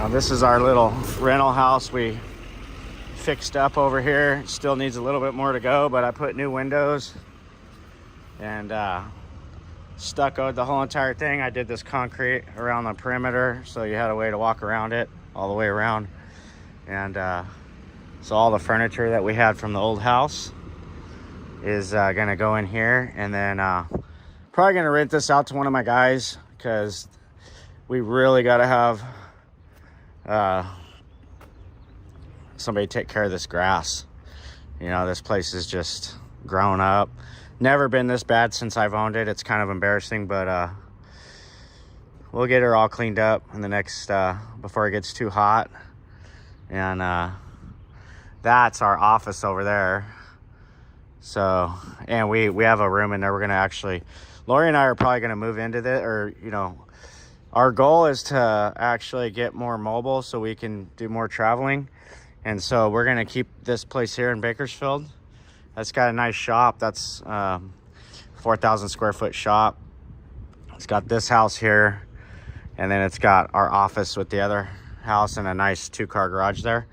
This is our little rental house we fixed up over here. It still needs a little bit more to go, but I put new windows and stuccoed the whole entire thing. I did this concrete around the perimeter, so you had a way to walk around it all the way around. And so all the furniture that we had from the old house is gonna go in here, and then probably gonna rent this out to one of my guys, because we really gotta have somebody take care of this grass. You know, this place is just grown up. Never been this bad since I've owned it. It's kind of embarrassing, but we'll get her all cleaned up in the next before it gets too hot. And that's our office over there. So, and we have a room in there. We're gonna actually, Lori and I are probably gonna move into this, or you know, our goal is to actually get more mobile so we can do more traveling. And so we're gonna keep this place here in Bakersfield. That's got a nice shop. That's 4,000 square foot shop. It's got this house here, and then it's got our office with the other house and a nice 2-car garage there.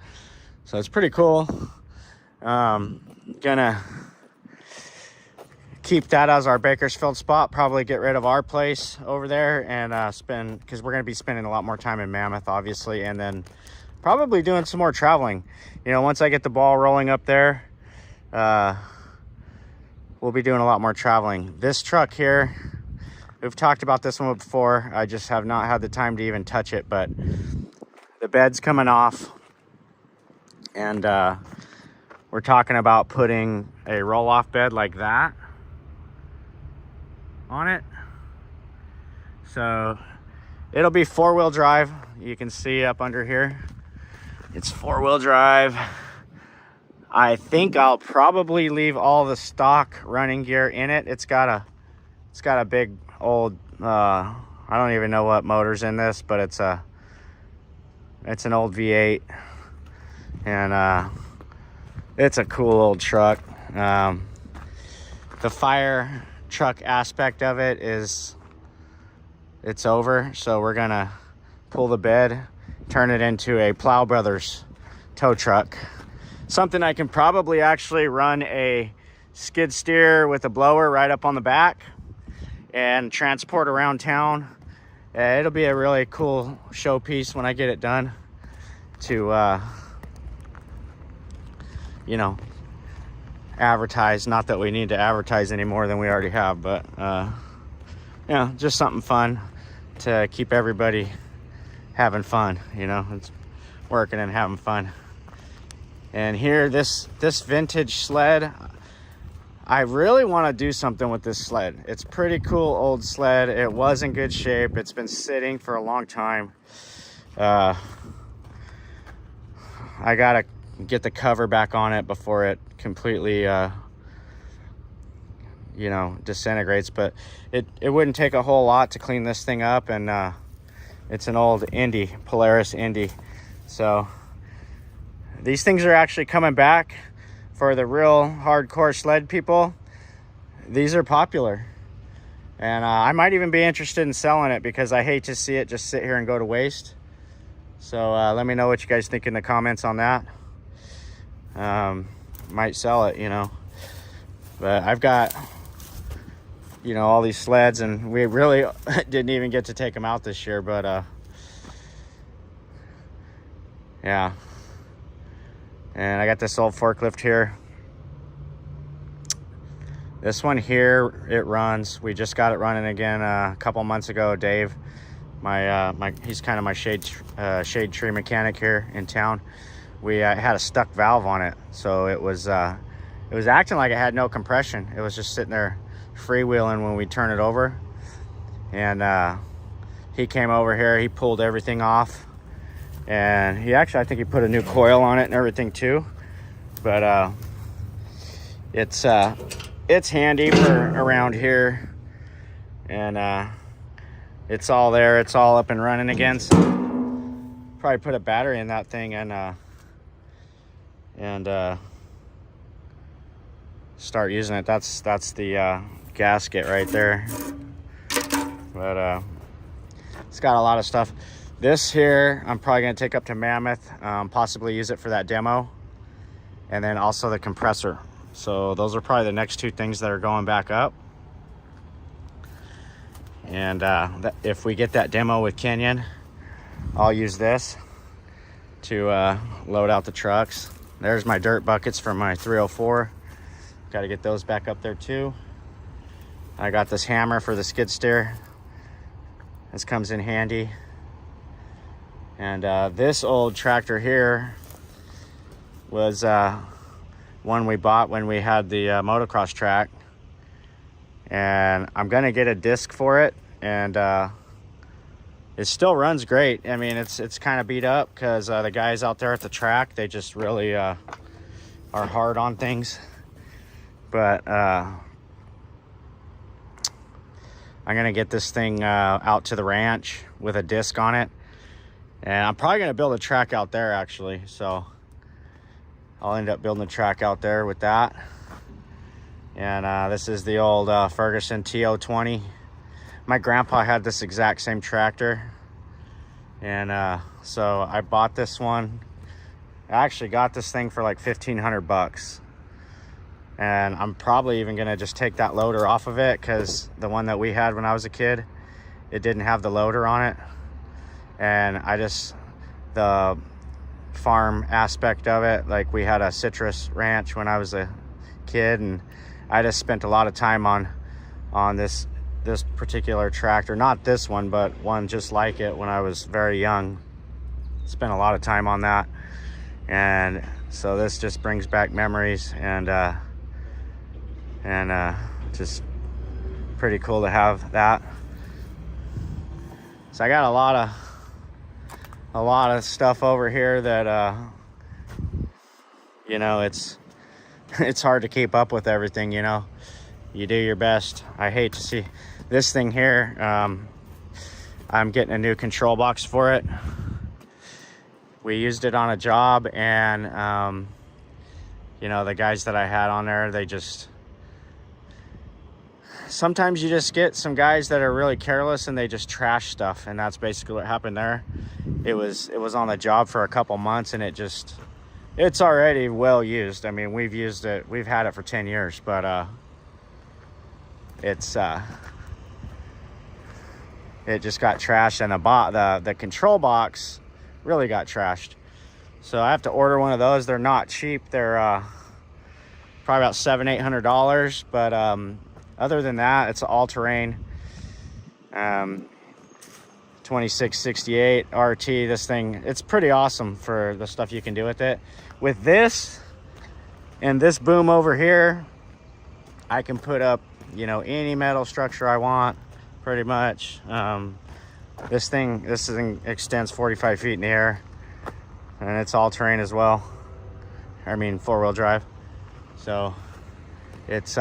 So it's pretty cool. Gonna keep that as our Bakersfield spot. Probably get rid of our place over there and spend, because we're gonna be spending a lot more time in Mammoth, obviously, and then probably doing some more traveling. You know, once I get the ball rolling up there, we'll be doing a lot more traveling. This truck here, we've talked about this one before. I just have not had the time to even touch it, but the bed's coming off, and we're talking about putting a roll-off bed like that on it. So it'll be 4-wheel drive. You can see up under here, it's 4-wheel drive. I think I'll probably leave all the stock running gear in it. It's got a big old I don't even know what motor's in this, but it's an old V8, and it's a cool old truck. The fire truck aspect of it it's over, so we're gonna pull the bed, turn it into a Plow Brothers tow truck. Something I can probably actually run a skid steer with a blower right up on the back and transport around town. It'll be a really cool showpiece when I get it done to you know, advertise. Not that we need to advertise any more than we already have, but you know, just something fun to keep everybody having fun. You know, it's working and having fun. And here, this vintage sled, I really want to do something with this sled. It's pretty cool old sled. It was in good shape. It's been sitting for a long time. I gotta get the cover back on it before it completely you know, disintegrates. But it wouldn't take a whole lot to clean this thing up, and it's an old Indy, Polaris Indy. So these things are actually coming back for the real hardcore sled people. These are popular, and I might even be interested in selling it, because I hate to see it just sit here and go to waste. So let me know what you guys think in the comments on that. Might sell it, you know. But I've got, you know, all these sleds, and we really didn't even get to take them out this year, but yeah. And I got this old forklift here. This one here, it runs. We just got it running again a couple months ago. Dave, he's kind of my shade tree mechanic here in town. We had a stuck valve on it, so it was acting like it had no compression. It was just sitting there freewheeling when we turn it over. And he came over here, he pulled everything off, and he actually, I think he put a new coil on it and everything too. But it's handy for around here, and it's all there. It's all up and running again. So probably put a battery in that thing and start using it. That's the gasket right there. But it's got a lot of stuff. This here, I'm probably gonna take up to Mammoth, possibly use it for that demo. And then also the compressor. So those are probably the next two things that are going back up. And if we get that demo with Kenyon, I'll use this to load out the trucks. There's my dirt buckets from my 304. Got to get those back up there too. I got this hammer for the skid steer. This comes in handy. And this old tractor here was one we bought when we had the motocross track. And I'm gonna get a disc for it, and it still runs great. I mean, it's kind of beat up because the guys out there at the track, they just really are hard on things. But I'm gonna get this thing out to the ranch with a disc on it, and I'm probably gonna build a track out there actually. So I'll end up building a track out there with that. And this is the old Ferguson TO20. My grandpa had this exact same tractor. And so I bought this one. I actually got this thing for like 1,500 bucks. And I'm probably even gonna just take that loader off of it, because the one that we had when I was a kid, it didn't have the loader on it. And the farm aspect of it, like we had a citrus ranch when I was a kid, and I just spent a lot of time on this particular tractor. Not this one, but one just like it when I was very young. Spent a lot of time on that. And so this just brings back memories, and just pretty cool to have that. So I got a lot of stuff over here that you know, it's hard to keep up with everything, you know. You do your best. I hate to see this thing here. I'm getting a new control box for it. We used it on a job, and you know, the guys that I had on there, they just, sometimes you just get some guys that are really careless and they just trash stuff, and that's basically what happened there. It was on the job for a couple months, and it's already well used. I mean, we've used it, we've had it for 10 years, but it just got trashed, and the control box really got trashed. So I have to order one of those. They're not cheap. They're probably about $700-800, but other than that, it's an all-terrain 2668 RT. This thing, it's pretty awesome for the stuff you can do with it. With this and this boom over here, I can put up, you know, any metal structure I want, pretty much. This thing extends 45 feet in the air, and it's all terrain as well. I mean, 4-wheel drive. So it's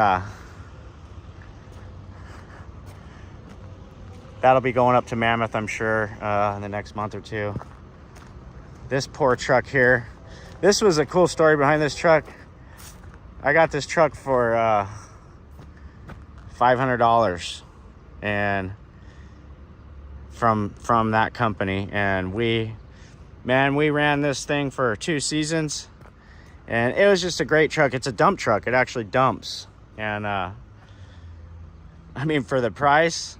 that'll be going up to Mammoth, I'm sure, in the next month or two. This poor truck here. This was a cool story behind this truck. I got this truck for $500, and from that company, and we ran this thing for 2 seasons, and it was just a great truck. It's a dump truck. It actually dumps, and I mean, for the price,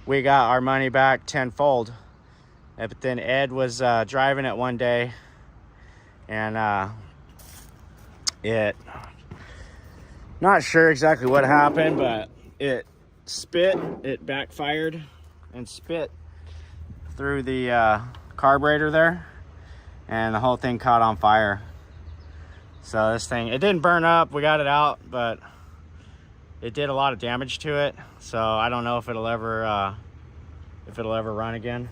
we got our money back tenfold. But then Ed was driving it one day, and not sure exactly what happened, but it backfired and spit through the carburetor there, and the whole thing caught on fire. So this thing, it didn't burn up. We got it out, but it did a lot of damage to it. So I don't know if it'll ever run again.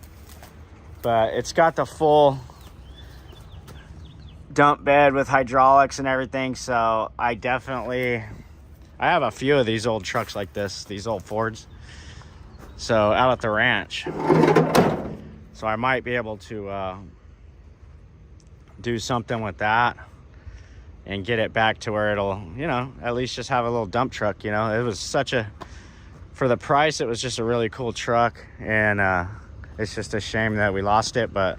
But it's got the full dump bed with hydraulics and everything. So I have a few of these old trucks like this, these old Fords. So out at the ranch. So I might be able to do something with that and get it back to where it'll, you know, at least just have a little dump truck. You know, it was for the price, it was just a really cool truck, and It's just a shame that we lost it, but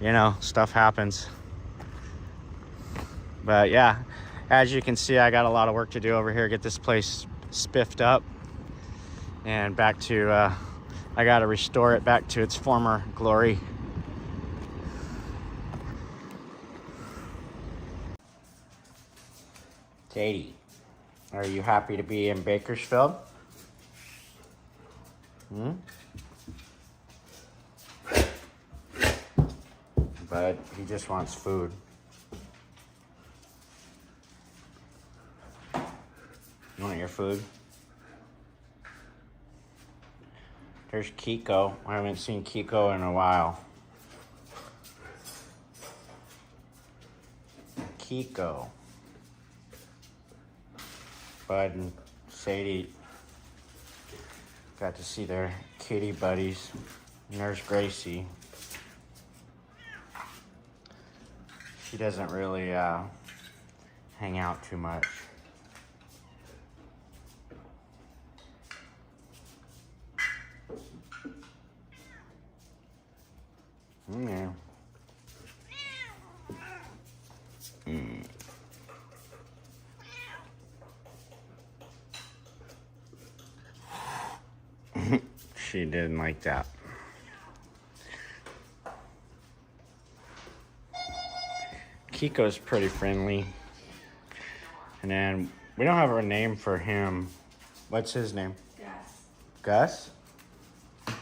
you know, stuff happens. But yeah, as you can see, I got a lot of work to do over here, get this place spiffed up and back to, I got to restore it back to its former glory. Katie, are you happy to be in Bakersfield? But he just wants food. You want your food? There's Kiko. I haven't seen Kiko in a while. Kiko. Bud and Sadie got to see their kitty buddies. And there's Gracie. She doesn't really hang out too much. Yeah. She didn't like that. Kiko's pretty friendly. And then we don't have a name for him. What's his name? Gus. Gus?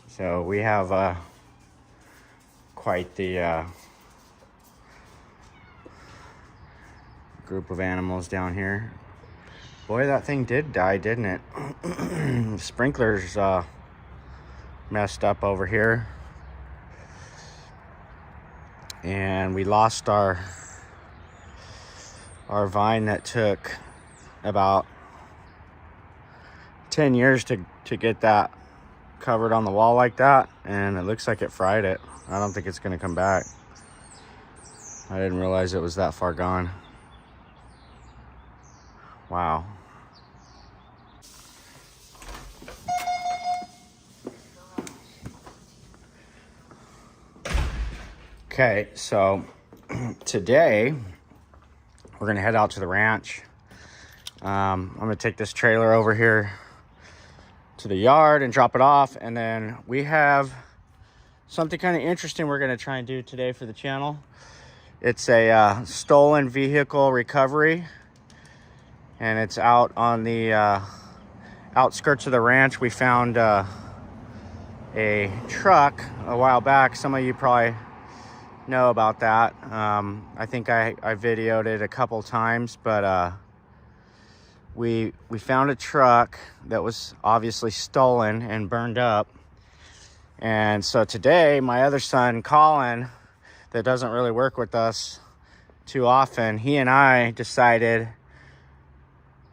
So we have quite the group of animals down here. Boy, that thing did die, didn't it? Sprinklers messed up over here. And we lost our vine that took about 10 years to get that covered on the wall like that, and it looks like it fried it. I don't think it's gonna come back. I didn't realize it was that far gone. Wow. Okay, so today we're gonna head out to the ranch. I'm gonna take this trailer over here to the yard and drop it off, and then we have something kind of interesting we're gonna try and do today for the channel. It's a stolen vehicle recovery, and it's out on the outskirts of the ranch. We found a truck a while back. Some of you probably know about that. I think I videoed it a couple times, but we found a truck that was obviously stolen and burned up. And so today, my other son, Colin, that doesn't really work with us too often, he and I decided,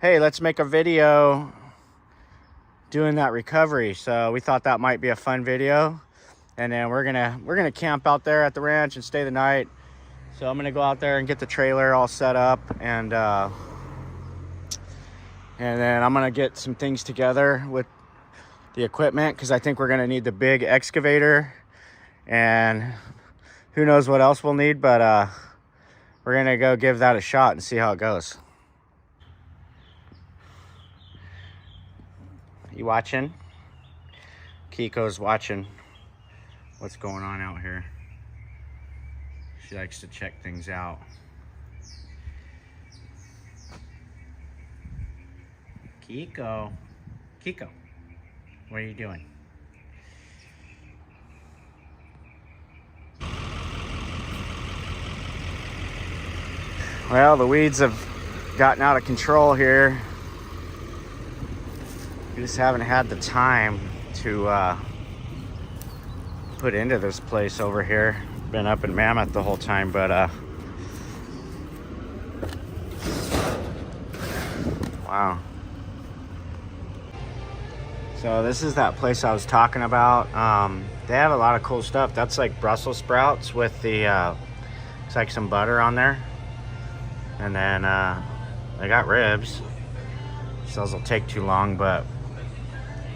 hey, let's make a video doing that recovery. So we thought that might be a fun video. And then we're gonna camp out there at the ranch and stay the night. So I'm gonna go out there and get the trailer all set up, and then I'm gonna get some things together with the equipment, because I think we're gonna need the big excavator, and who knows what else we'll need, but we're gonna go give that a shot and see how it goes. You watching? Kiko's watching what's going on out here. She likes to check things out. Kiko, what are you doing? Well, the weeds have gotten out of control here. We just haven't had the time to put into this place over here. Been up in Mammoth the whole time, but wow. So this is that place I was talking about. They have a lot of cool stuff. That's like Brussels sprouts with the it's like some butter on there, and then they got ribs. Those will take too long, but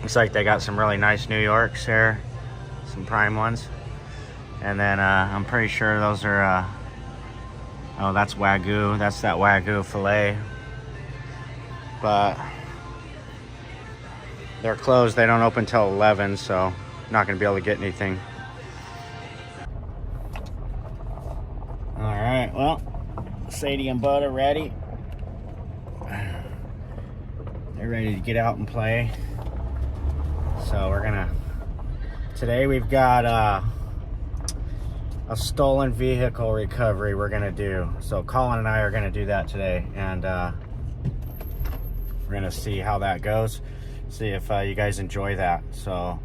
Looks like they got some really nice New Yorks here, some prime ones. And then I'm pretty sure those are, oh, that's Wagyu. That's that Wagyu filet. But they're closed. They don't open till 11, so I'm not going to be able to get anything. All right, well, Sadie and Bud are ready. They're ready to get out and play. So we're gonna, today we've got a stolen vehicle recovery we're gonna do. So Colin and I are gonna do that today, and we're gonna see how that goes. See if you guys enjoy that. So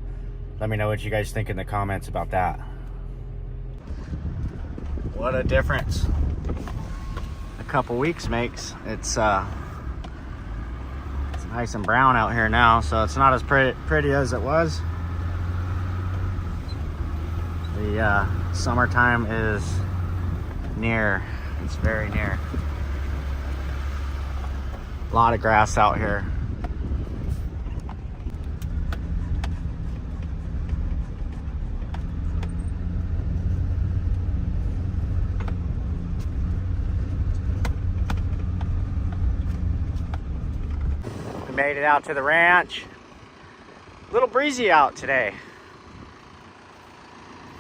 let me know what you guys think in the comments about that. What a difference a couple weeks makes. It's nice and brown out here now, so it's not as pretty as it was. The summertime is near. It's very near. A lot of grass out here. Made it out to the ranch. A little breezy out today,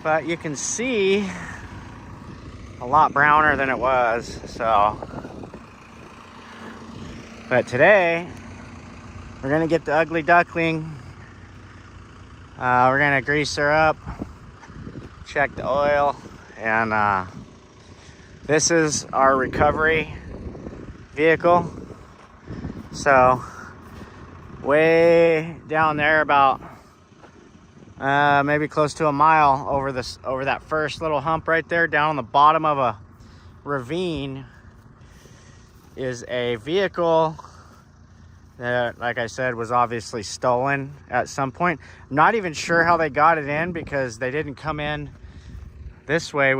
but you can see a lot browner than it was. So, but today we're gonna get the ugly duckling. We're gonna grease her up, check the oil, and this is our recovery vehicle. So way down there, about maybe close to a mile over that first little hump right there, down on the bottom of a ravine, is a vehicle that, like I said, was obviously stolen at some point. I'm not even sure how they got it in, because they didn't come in this way,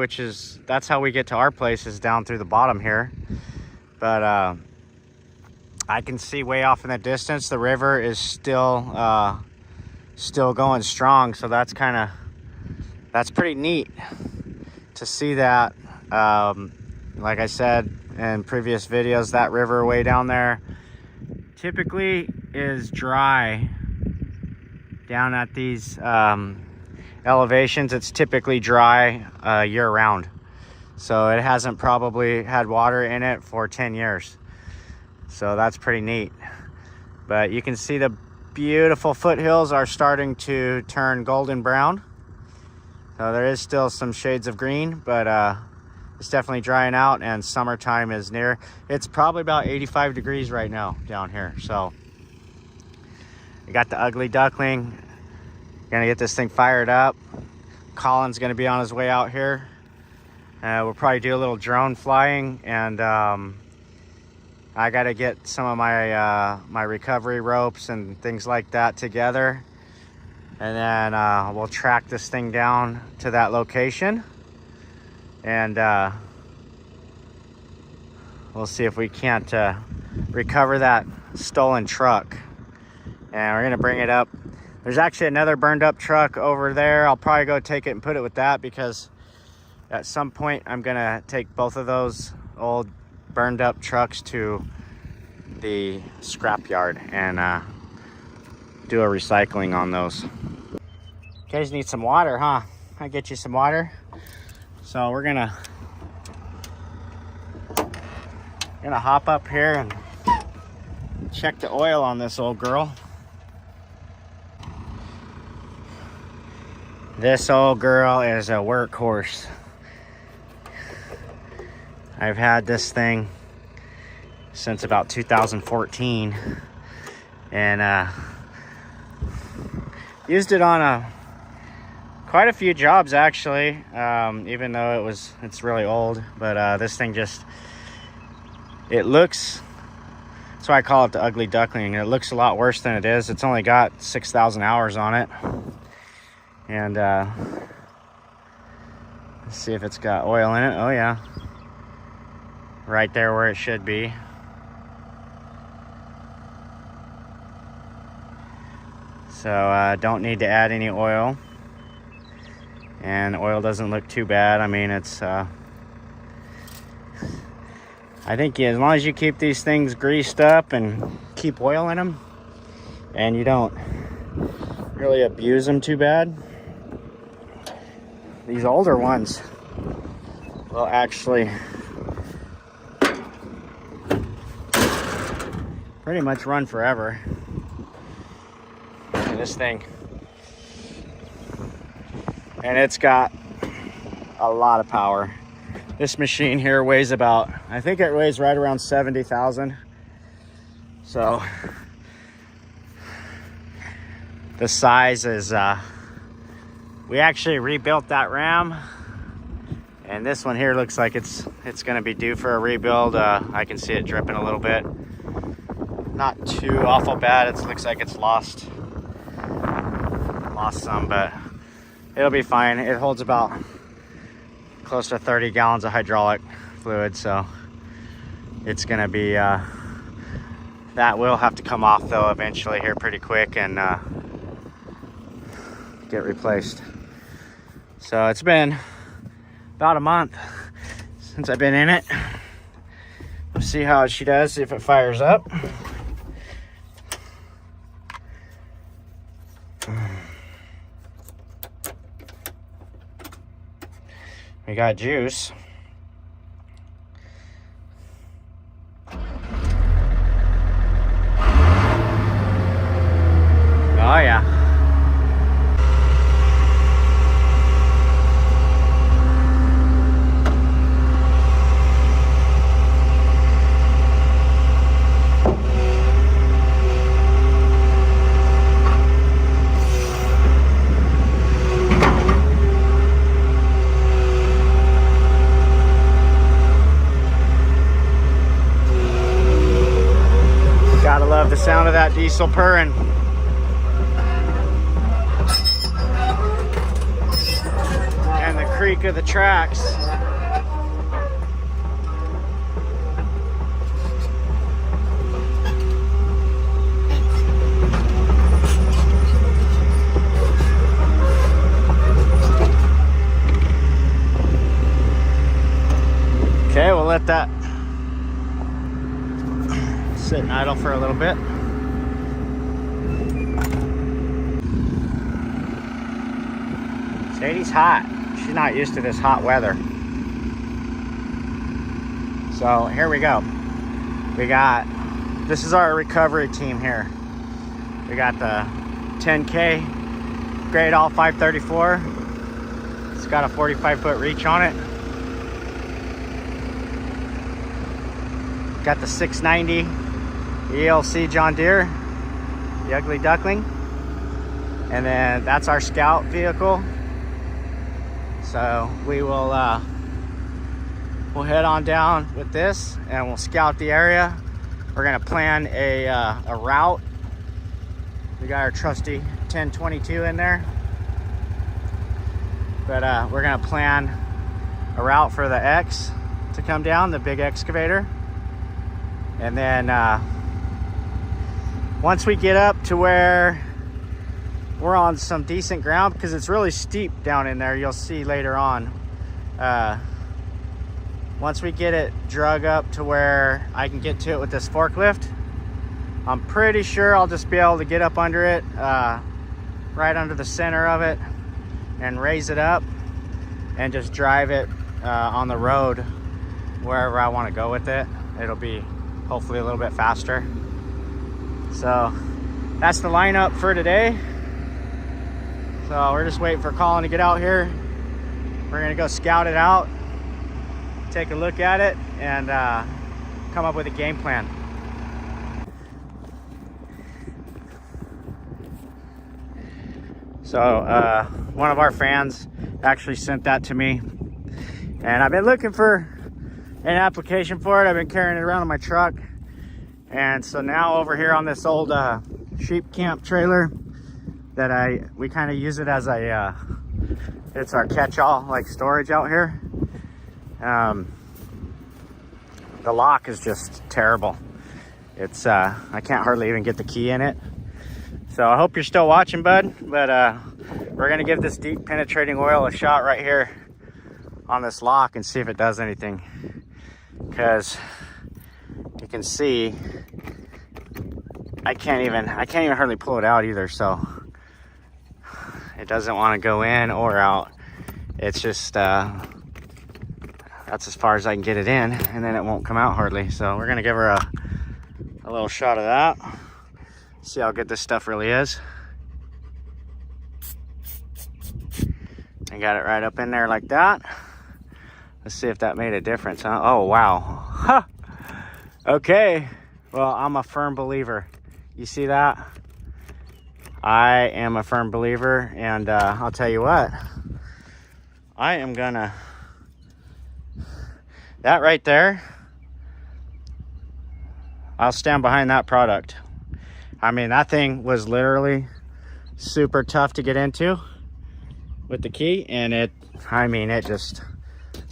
that's how we get to our place, is down through the bottom here. But I can see way off in the distance the river is still going strong, so that's pretty neat to see that. Like I said in previous videos, that river way down there typically is dry. Down at these elevations, it's typically dry year round, so it hasn't probably had water in it for 10 years. So that's pretty neat. But you can see the beautiful foothills are starting to turn golden brown. So there is still some shades of green, but it's definitely drying out, and summertime is near. It's probably about 85 degrees right now down here. So we got the ugly duckling. Gonna get this thing fired up. Colin's gonna be on his way out here. We'll probably do a little drone flying, and I got to get some of my my recovery ropes and things like that together, and then we'll track this thing down to that location, and we'll see if we can't recover that stolen truck. And we're gonna bring it up. There's actually another burned up truck over there. I'll probably go take it and put it with that, because at some point I'm gonna take both of those old burned up trucks to the scrap yard and do a recycling on those. You guys need some water, huh? I'll get you some water. So we're gonna hop up here and check the oil on this old girl. This old girl is a workhorse. I've had this thing since about 2014, and used it on quite a few jobs actually, even though it's really old. But this thing it looks, that's why I call it the ugly duckling. It looks a lot worse than it is. It's only got 6,000 hours on it, and let's see if it's got oil in it. Oh yeah, right there where it should be. So don't need to add any oil. And oil doesn't look too bad. I mean, it's I think as long as you keep these things greased up and keep oil in them, and you don't really abuse them too bad, these older ones will actually pretty much run forever. And this thing, and it's got a lot of power. This machine here weighs about, I think it weighs right around 70,000. So the size is, we actually rebuilt that ram, and this one here looks like it's gonna be due for a rebuild. I can see it dripping a little bit. Not too awful bad. It looks like it's lost some, but it'll be fine. It holds about close to 30 gallons of hydraulic fluid, so it's gonna be, that will have to come off though eventually here pretty quick and get replaced. So it's been about a month since I've been in it. We'll see how she does, if it fires up. We got juice. Oh yeah. Gotta love the sound of that diesel purring. And the creak of the tracks. Okay, we'll let that sit and idle for a little bit. Sadie's hot. She's not used to this hot weather. So here we go. This is our recovery team here. We got the 10K Gradall 534. It's got a 45-foot reach on it. Got the 690 ELC John Deere, the Ugly Duckling. And then that's our Scout vehicle. So we will we'll head on down with this and we'll scout the area. We're gonna plan a route. We got our trusty 1022 in there, but we're gonna plan a route for the X to come down, the big excavator. And then once we get up to where we're on some decent ground, because it's really steep down in there, you'll see later on. Once we get it drug up to where I can get to it with this forklift, I'm pretty sure I'll just be able to get up under it, right under the center of it, and raise it up and just drive it on the road wherever I want to go with it. It'll be hopefully a little bit faster. So that's the lineup for today. So we're just waiting for Colin to get out here. We're gonna go scout it out, take a look at it, and come up with a game plan. So one of our fans actually sent that to me, and I've been looking for an application for it. I've been carrying it around in my truck, and so now over here on this old sheep camp trailer that we kind of use it as a it's our catch-all, like storage out here. The lock is just terrible. It's I can't hardly even get the key in it. So I hope you're still watching, bud. But we're gonna give this deep penetrating oil a shot right here on this lock and see if it does anything. Because you can see I can't even hardly pull it out either. So it doesn't want to go in or out. It's just that's as far as I can get it in, and then it won't come out hardly. So we're gonna give her a little shot of that. See how good this stuff really is. I got it right up in there like that. Let's see if that made a difference, huh? Oh, wow. Huh. Okay. Well, I'm a firm believer. You see that? I am a firm believer, and I'll tell you what. I am gonna... That right there, I'll stand behind that product. I mean, that thing was literally super tough to get into with the key, and it just,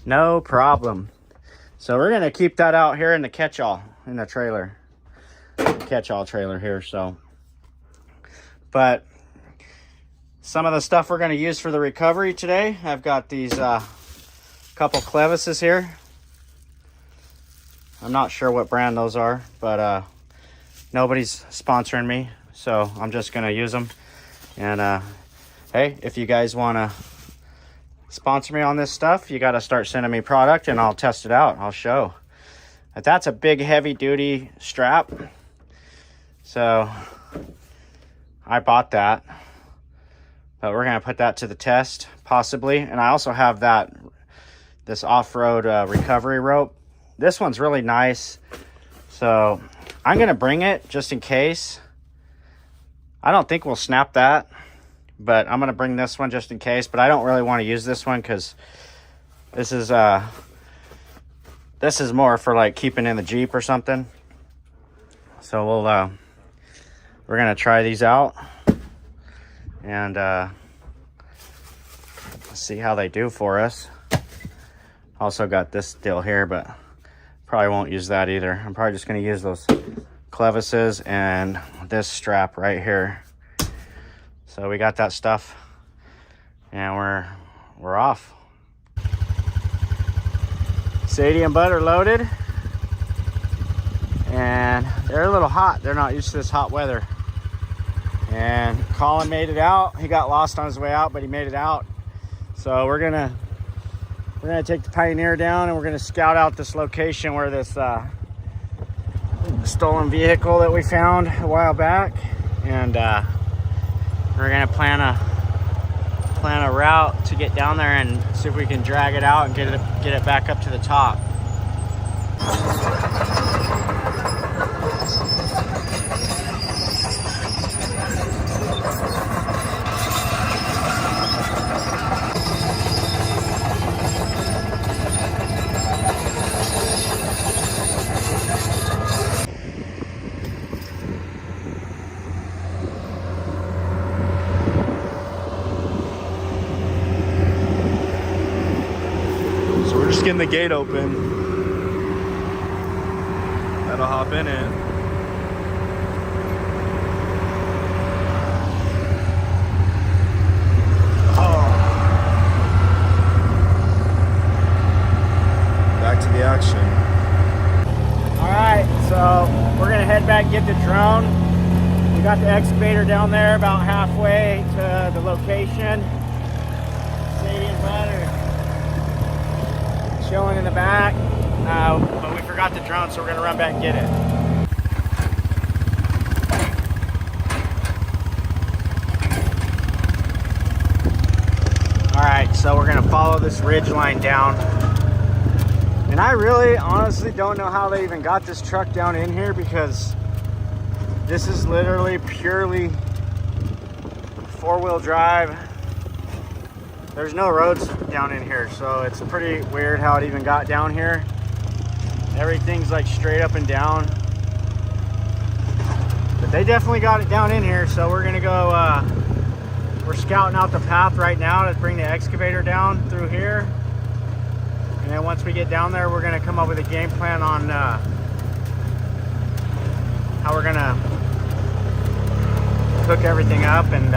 no problem. So we're gonna keep that out here in the catch-all, in the trailer, catch-all trailer here. So, but some of the stuff we're gonna use for the recovery today, I've got these couple clevises here. I'm not sure what brand those are, but nobody's sponsoring me, so I'm just gonna use them. And hey, if you guys want to sponsor me on this stuff, you got to start sending me product and I'll test it out. I'll show. But that's a big heavy duty strap, so I bought that, but we're gonna put that to the test possibly. And I also have this off-road recovery rope. This one's really nice, so I'm gonna bring it just in case. I don't think we'll snap that, but I'm gonna bring this one just in case. But I don't really want to use this one because this is more for like keeping in the Jeep or something. So we're gonna try these out and see how they do for us. Also got this deal here, but probably won't use that either. I'm probably just gonna use those clevises and this strap right here. So we got that stuff and we're off. Sadie and Bud are loaded and they're a little hot. They're not used to this hot weather. And Colin made it out. He got lost on his way out, but he made it out. So we're gonna take the Pioneer down and we're gonna scout out this location where this stolen vehicle that we found a while back, and we're gonna plan a route to get down there and see if we can drag it out and get it back up to the top. Getting the gate open. That'll hop in it. Oh. Back to the action. All right, so we're gonna head back and get the drone. We got the excavator down there about halfway to the location. Sadie and Bud are chilling in the back, but we forgot the drone, so we're gonna run back and get it. All right, so we're gonna follow this ridge line down, and I really honestly don't know how they even got this truck down in here, because this is literally purely four-wheel drive. There's no roads down in here, so it's pretty weird how it even got down here. Everything's like straight up and down. But they definitely got it down in here, so we're gonna go, we're scouting out the path right now to bring the excavator down through here. And then once we get down there, we're gonna come up with a game plan on how we're gonna hook everything up and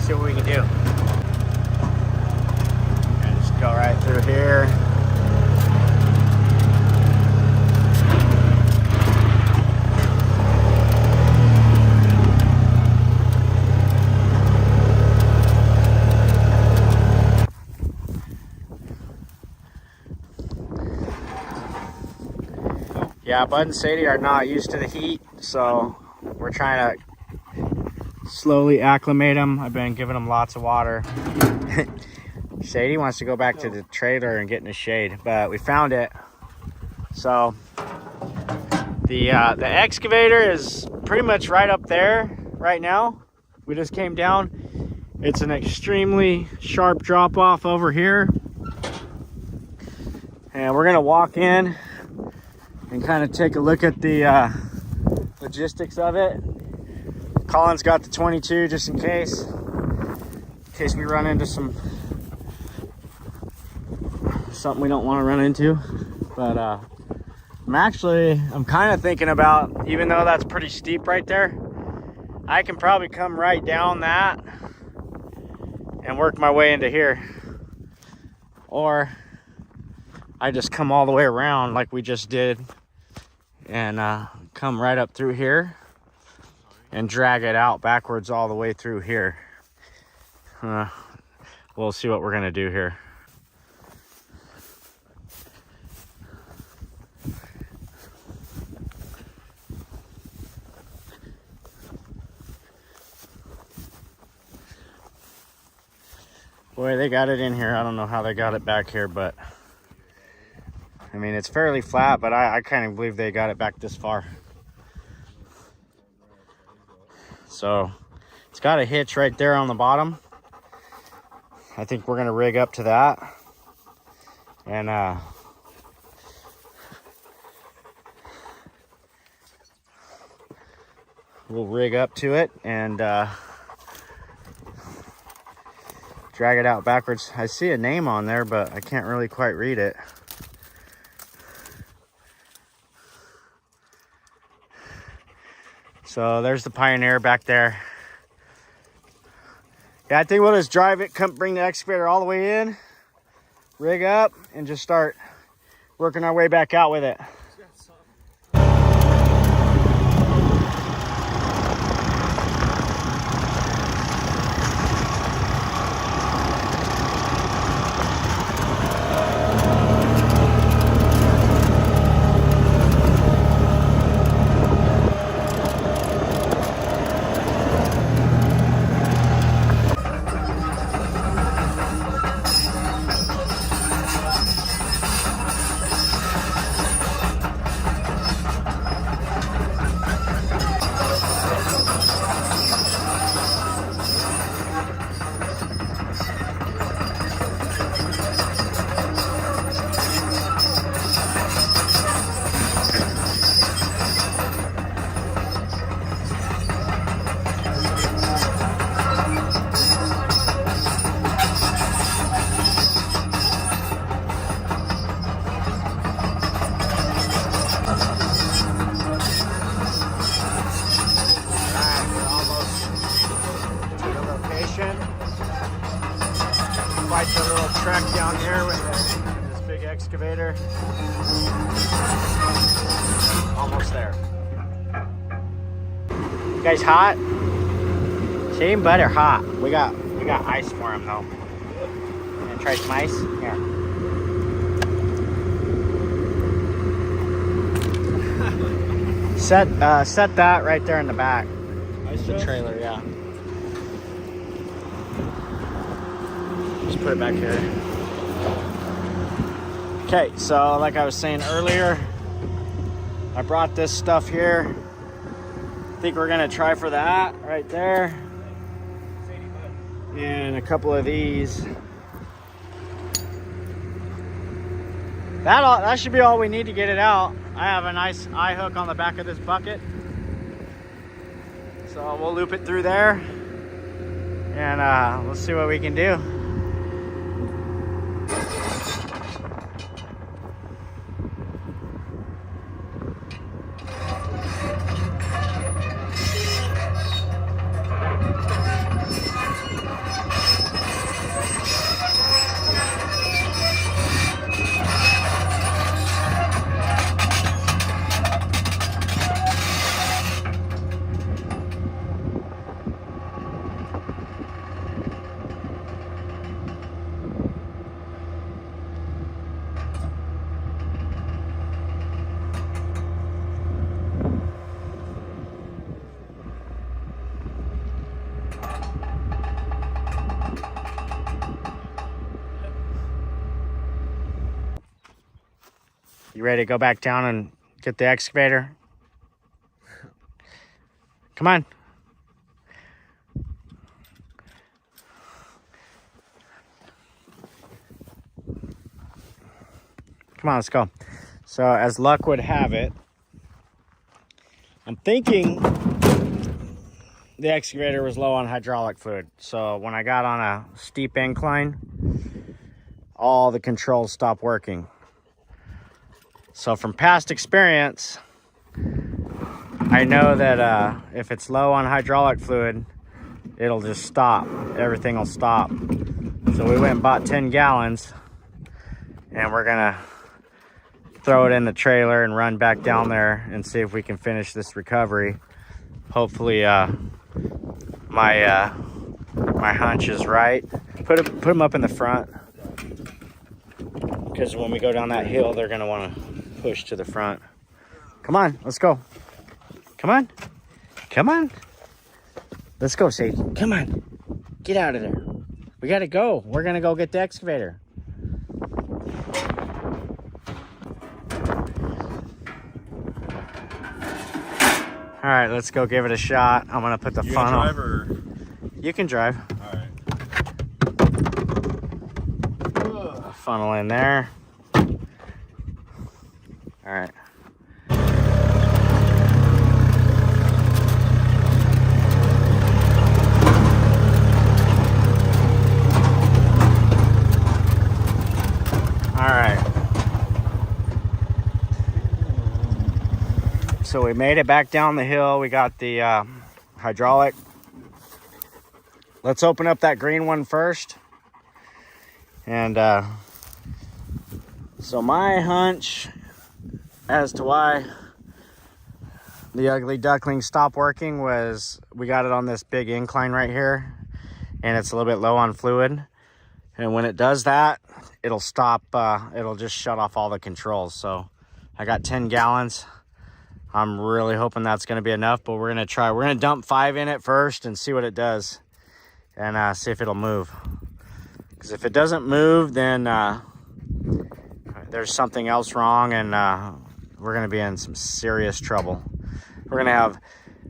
see what we can do. And just go right through here. Yeah, Bud and Sadie are not used to the heat, so we're trying to slowly acclimate them. I've been giving them lots of water. Sadie wants to go back to the trailer and get in the shade, but we found it. So the excavator is pretty much right up there right now. We just came down. It's an extremely sharp drop off over here. And we're gonna walk in and kind of take a look at the logistics of it. Colin's got the 22 just in case we run into something we don't want to run into. But I'm kind of thinking about, even though that's pretty steep right there, I can probably come right down that and work my way into here, or I just come all the way around like we just did and come right up through here and drag it out backwards all the way through here. We'll see what we're gonna do here. Boy, they got it in here. I don't know how they got it back here, but I mean, it's fairly flat, but I can't believe they got it back this far. So it's got a hitch right there on the bottom. I think we're gonna rig up to that. And we'll rig up to it and drag it out backwards. I see a name on there, but I can't really quite read it. So there's the Pioneer back there. Yeah, I think we'll just drive it, come bring the excavator all the way in, rig up, and just start working our way back out with it. Quite the little trek down here with this big excavator. Almost there. You guys hot? Shane and Bud are hot. We got ice for them though. Gonna try some ice? Here. Set that right there in the back. The trailer, yeah. Just put it back here. Okay, so like I was saying earlier, I brought this stuff here. I think we're gonna try for that right there. And a couple of these. That should be all we need to get it out. I have a nice eye hook on the back of this bucket. So we'll loop it through there and we'll see what we can do. You ready to go back down and get the excavator? Come on. Come on, let's go. So as luck would have it, I'm thinking the excavator was low on hydraulic fluid. So when I got on a steep incline, all the controls stopped working. So from past experience, I know that if it's low on hydraulic fluid, it'll just stop. Everything will stop. So we went and bought 10 gallons and we're gonna throw it in the trailer and run back down there and see if we can finish this recovery. Hopefully my hunch is right. Put them up in the front, because when we go down that hill, they're gonna want to push to the front. Come on, let's go. Come on. Come on. Let's go, Sadie. Come on. Get out of there. We gotta go. We're gonna go get the excavator. All right, let's go give it a shot. I'm gonna put the funnel. Drive or? You can drive. All right. Funnel in there. All right. All right. So we made it back down the hill. We got the hydraulic. Let's open up that green one first. And so my hunch as to why the ugly duckling stopped working was we got it on this big incline right here, and it's a little bit low on fluid. And when it does that, it'll stop, it'll just shut off all the controls. So I got 10 gallons. I'm really hoping that's gonna be enough, but we're gonna try. We're gonna dump 5 in it first and see what it does, and see if it'll move. Because if it doesn't move, then there's something else wrong, and we're gonna be in some serious trouble. We're gonna have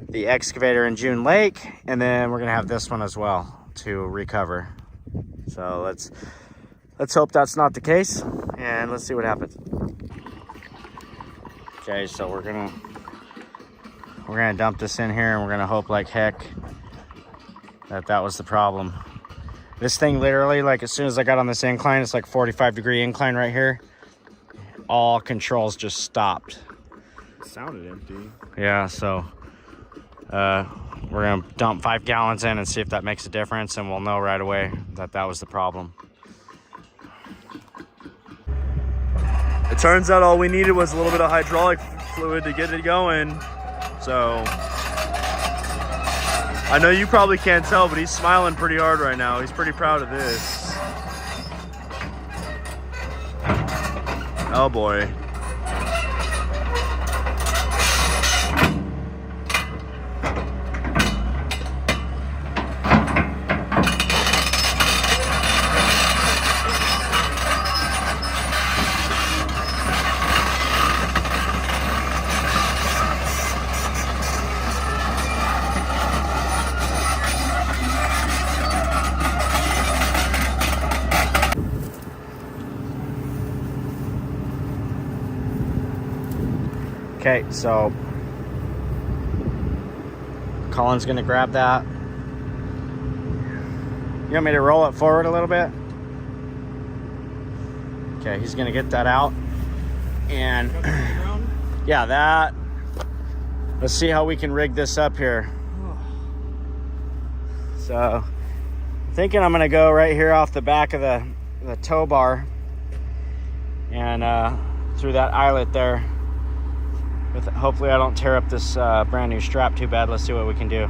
the excavator in June Lake, and then we're gonna have this one as well to recover. So let's hope that's not the case, and let's see what happens. Okay, so we're gonna dump this in here, and we're gonna hope like heck that was the problem. This thing literally, like as soon as I got on this incline, it's like 45-degree incline right here. All controls just stopped. It sounded empty. Yeah, so we're gonna dump 5 gallons in and see if that makes a difference, and we'll know right away that was the problem. It turns out all we needed was a little bit of hydraulic fluid to get it going. So I know you probably can't tell, but he's smiling pretty hard right now. He's pretty proud of this. Oh boy. Okay, so Colin's gonna grab that. You want me to roll it forward a little bit? Okay, he's gonna get that out. And yeah, that. Let's see how we can rig this up here. So I'm thinking I'm gonna go right here off the back of the tow bar and through that eyelet there. Hopefully I don't tear up this brand new strap too bad. Let's see what we can do.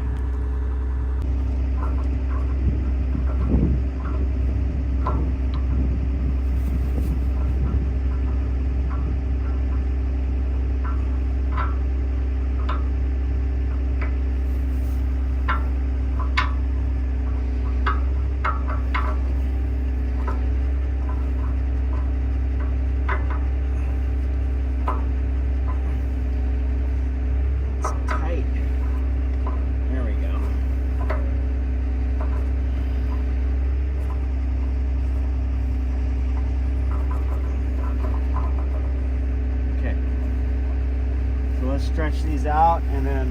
stretch these out, and then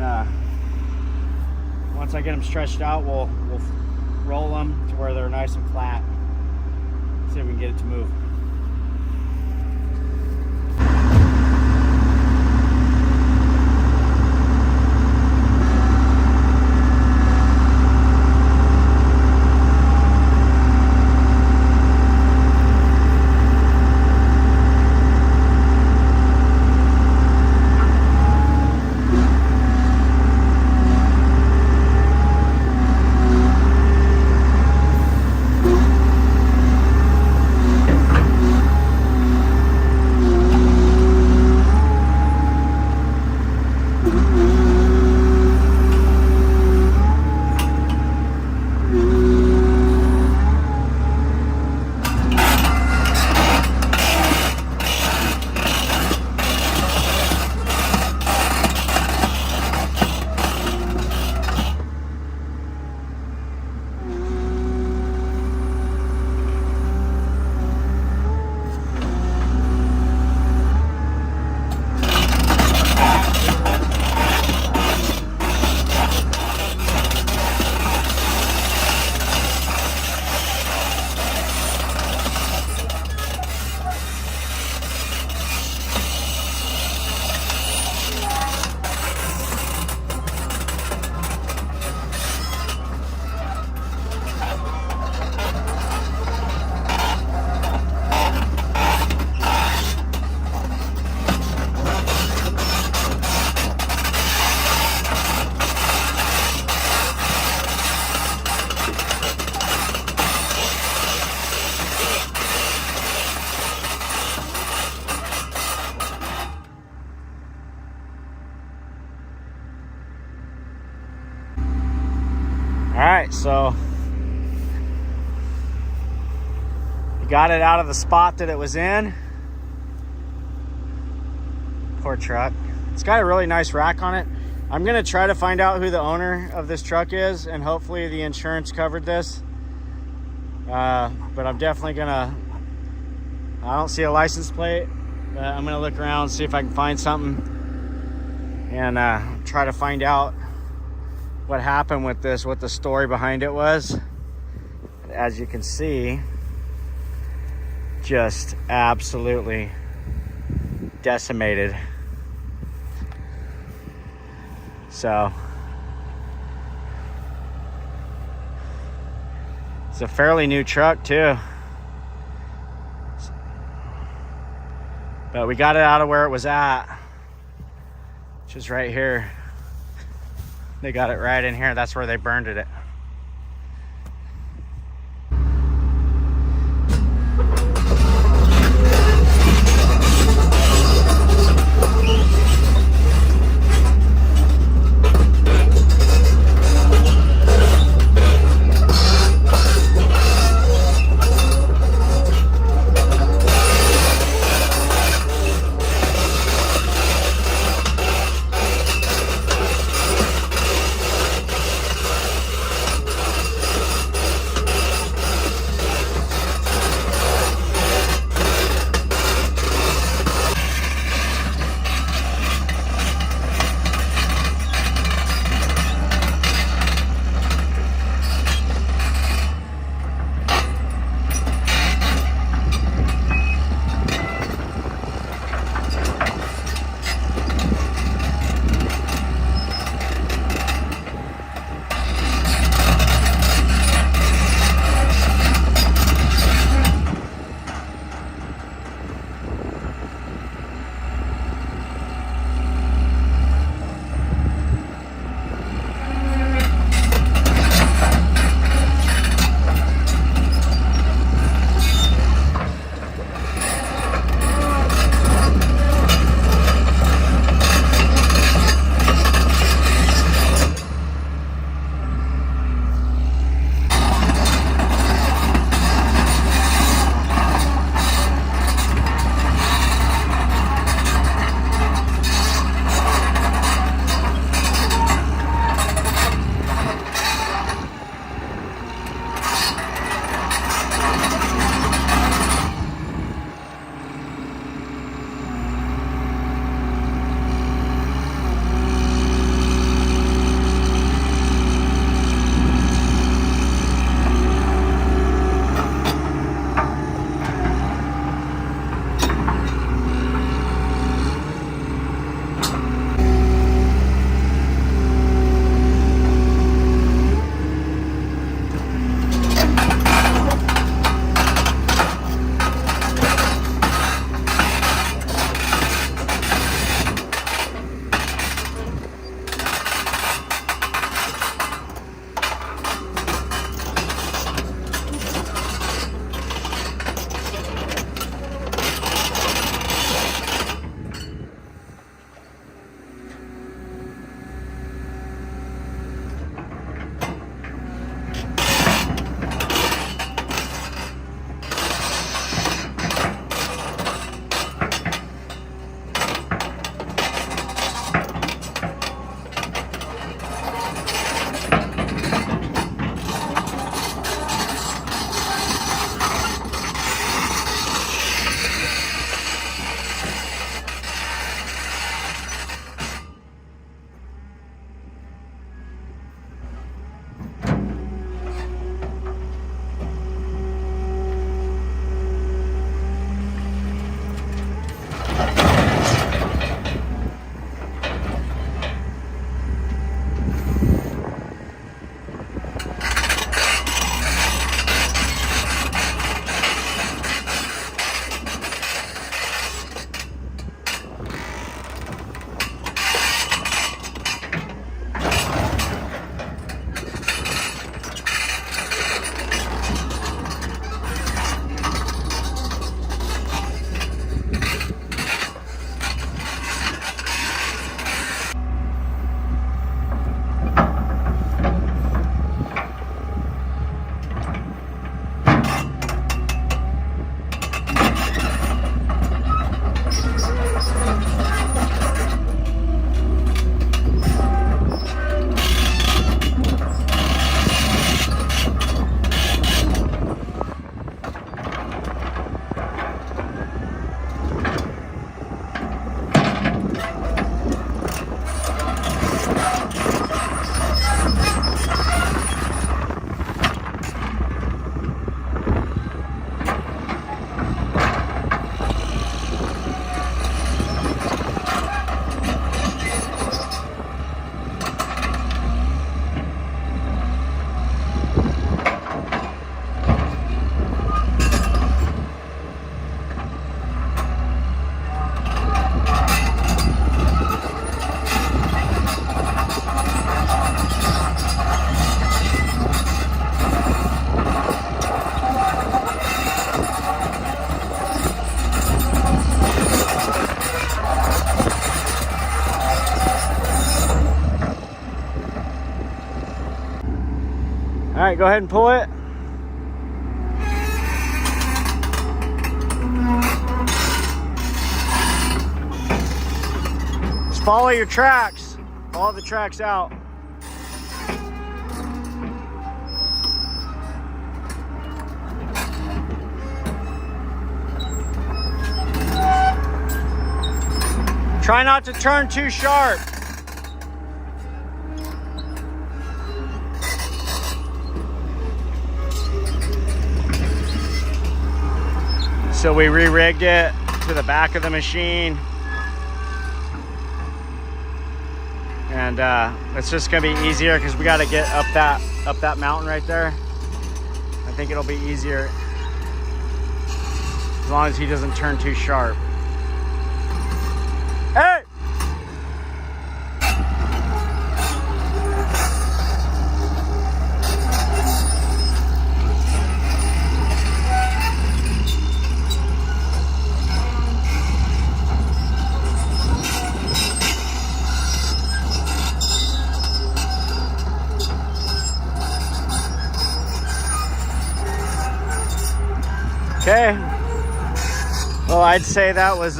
once I get them stretched out, we'll roll them to where they're nice and flat. See if we can get it to move. Alright, so you got it out of the spot that it was in. Poor truck. It's got a really nice rack on it. I'm gonna try to find out who the owner of this truck is, and hopefully the insurance covered this. But I'm definitely gonna, I don't see a license plate, but I'm gonna look around, see if I can find something, and try to find out what happened with this, what the story behind it was. As you can see, just absolutely decimated. So it's a fairly new truck too, but we got it out of where it was at, which is right here. They got it right in here. That's where they burned it. right, go ahead and pull it. Just follow your tracks. Follow the tracks out. Try not to turn too sharp. So we re-rigged it to the back of the machine. And it's just gonna be easier because we gotta get up that mountain right there. I think it'll be easier as long as he doesn't turn too sharp. Hey! Okay. Well, I'd say that was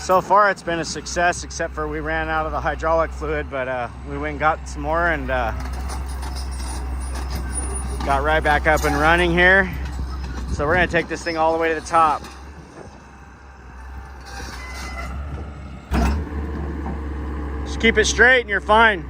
so far it's been a success, except for we ran out of the hydraulic fluid, but we went and got some more and got right back up and running here. So we're gonna take this thing all the way to the top. Just keep it straight and you're fine.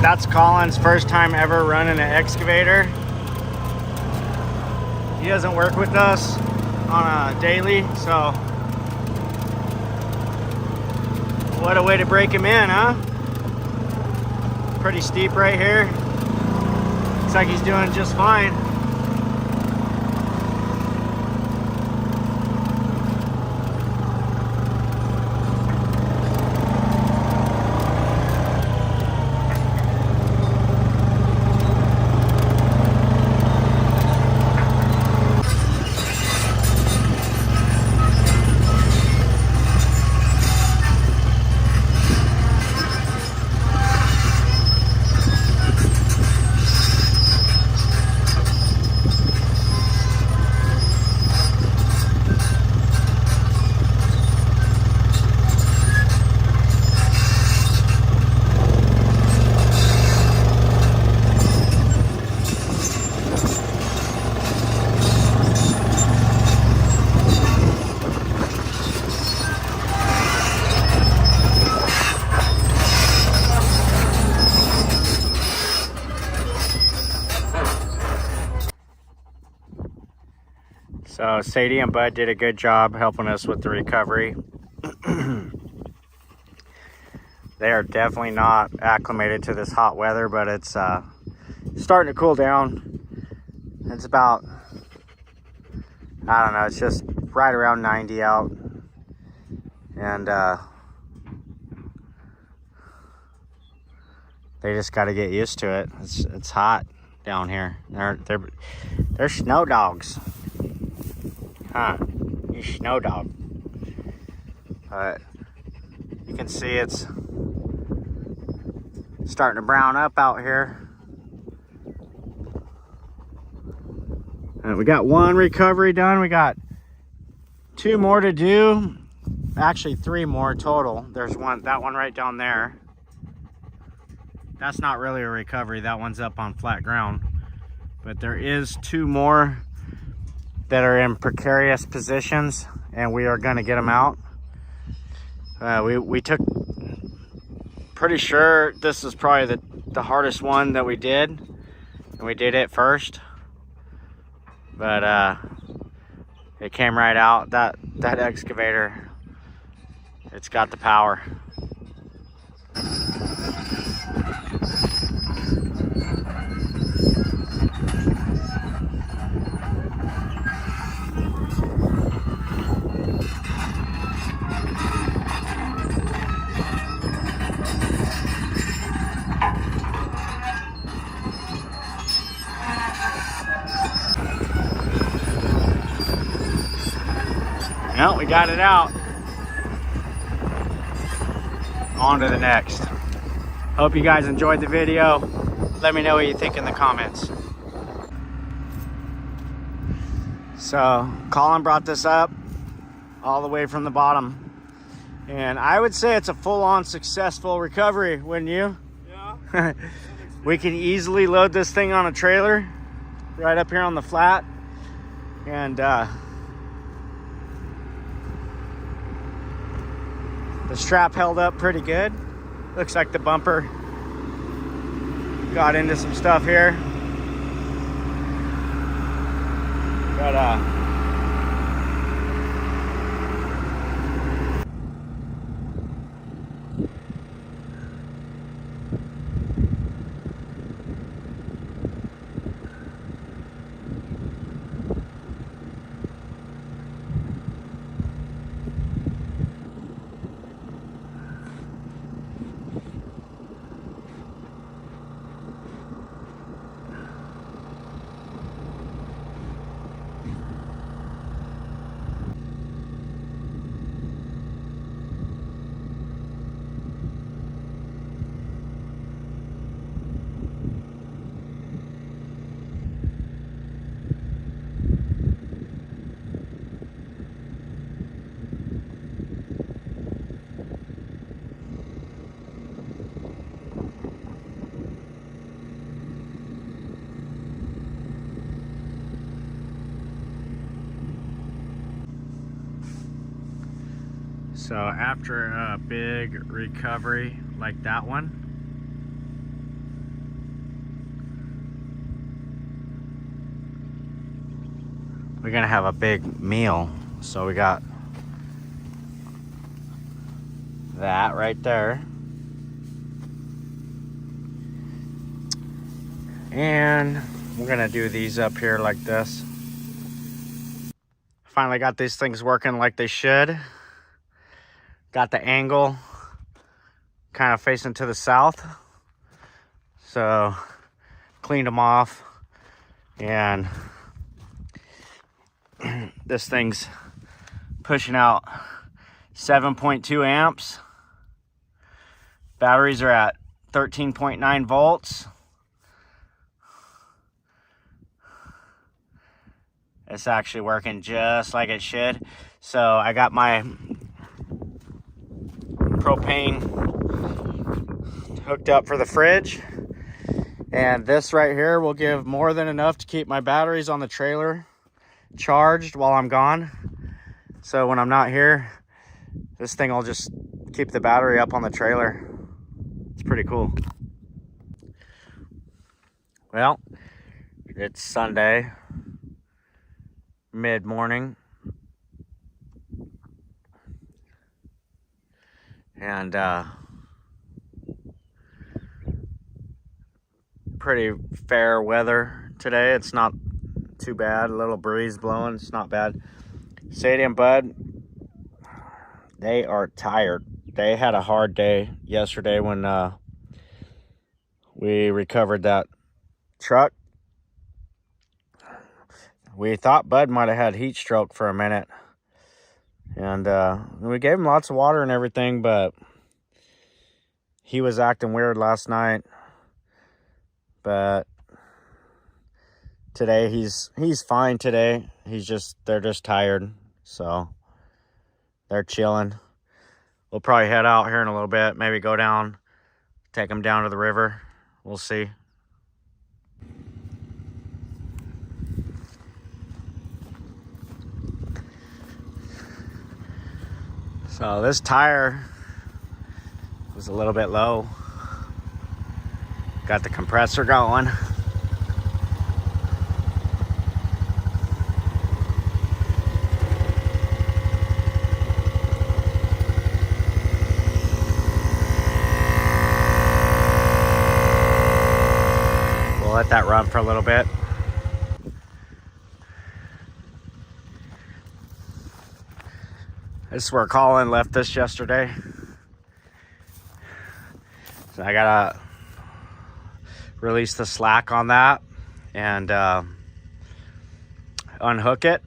That's Colin's first time ever running an excavator. He doesn't work with us on a daily, so what a way to break him in, huh? Pretty steep right here. Looks like he's doing just fine. So Sadie and Bud did a good job helping us with the recovery. They are definitely not acclimated to this hot weather, but it's starting to cool down. It's about, I don't know, it's just right around 90 out. And they just got to get used to it. It's hot down here. They're snow dogs. Huh, you snow dog. But you can see it's starting to brown up out here. And we got one recovery done. We got 2 more to do. actually 3 more total. There's that one right down there. That's not really a recovery. That one's up on flat ground. But there is 2 more that are in precarious positions, and we are gonna get them out. We took, pretty sure this is probably the hardest one that we did, and we did it first. But it came right out. That excavator, it's got the power. Well, we got it out. On to the next. Hope you guys enjoyed the video. Let me know what you think in the comments. So, Colin brought this up all the way from the bottom. And I would say it's a full-on successful recovery, wouldn't you? Yeah. We can easily load this thing on a trailer right up here on the flat. And the strap held up pretty good. Looks like the bumper got into some stuff here. But so after a big recovery like that one, we're gonna have a big meal. So we got that right there. And we're gonna do these up here like this. Finally got these things working like they should. Got the angle kind of facing to the south. So cleaned them off, and this thing's pushing out 7.2 amps. Batteries are at 13.9 volts. It's actually working just like it should. So I got my propane hooked up for the fridge, and this right here will give more than enough to keep my batteries on the trailer charged while I'm gone. So when I'm not here, this thing will just keep the battery up on the trailer. It's pretty cool. Well, it's Sunday mid-morning, and pretty fair weather today. It's not too bad. A little breeze blowing. It's not bad. Sadie and Bud, they are tired. They had a hard day yesterday when we recovered that truck. We thought Bud might have had heat stroke for a minute. And we gave him lots of water and everything, but he was acting weird last night. But today he's fine today. They're just tired. So they're chilling. we'll probably head out here in a little bit. Maybe go down, take them down to the river. We'll see. So this tire was a little bit low. Got the compressor going. We'll let that run for a little bit. This is where Colin left this yesterday. So I gotta release the slack on that and unhook it.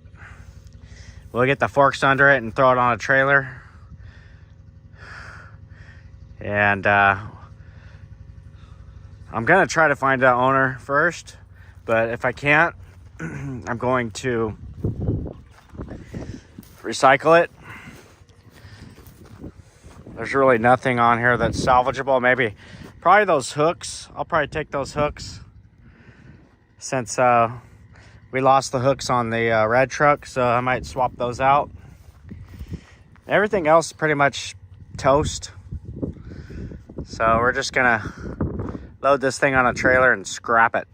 We'll get the forks under it and throw it on a trailer. And I'm gonna try to find the owner first, but if I can't, I'm going to recycle it. There's really nothing on here that's salvageable. Maybe, probably those hooks. I'll probably take those hooks since we lost the hooks on the red truck, so I might swap those out. Everything else is pretty much toast. So we're just gonna load this thing on a trailer and scrap it.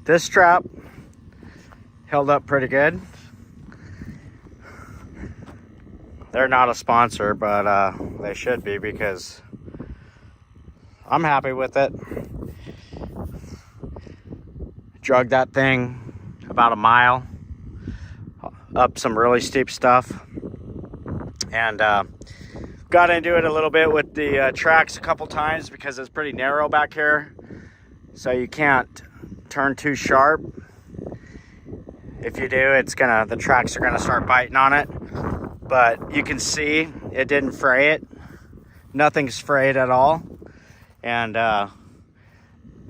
This strap held up pretty good. They're not a sponsor, but they should be because I'm happy with it. Drug that thing about a mile up some really steep stuff, and got into it a little bit with the tracks a couple times because it's pretty narrow back here, so you can't turn too sharp. If you do, the tracks are gonna start biting on it. But you can see it didn't fray it. Nothing's frayed at all. And the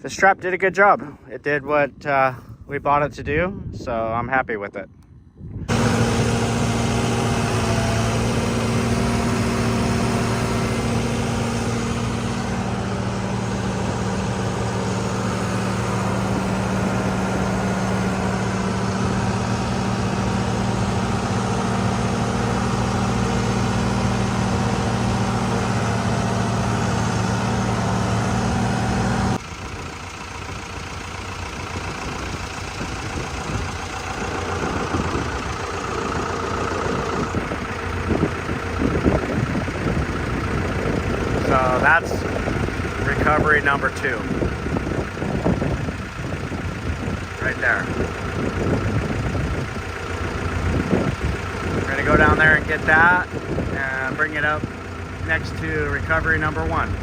strap did a good job. It did what we bought it to do, so I'm happy with it. So that's recovery number 2. Right there. We're gonna go down there and get that and bring it up next to recovery number 1.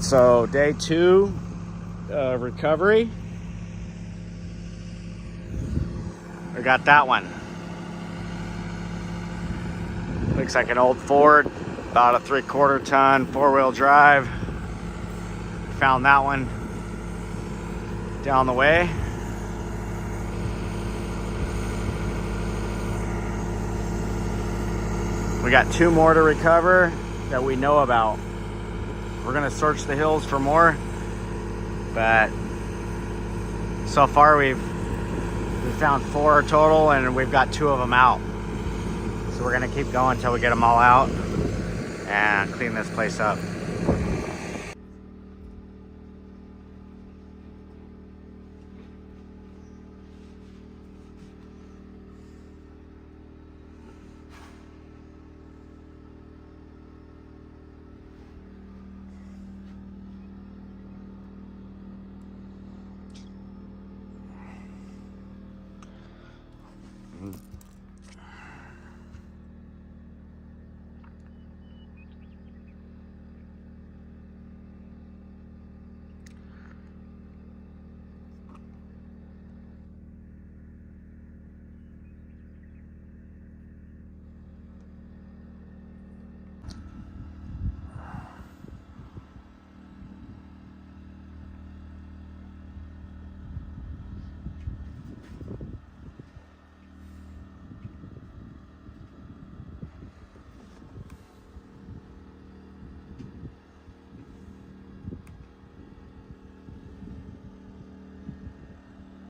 So day 2 of recovery. We got that one. Looks like an old Ford, about a 3/4 ton, 4-wheel drive. Found that one down the way. We got 2 more to recover that we know about. We're gonna search the hills for more, but so far we found 4 total and we've got 2 of them out. So we're gonna keep going until we get them all out and clean this place up.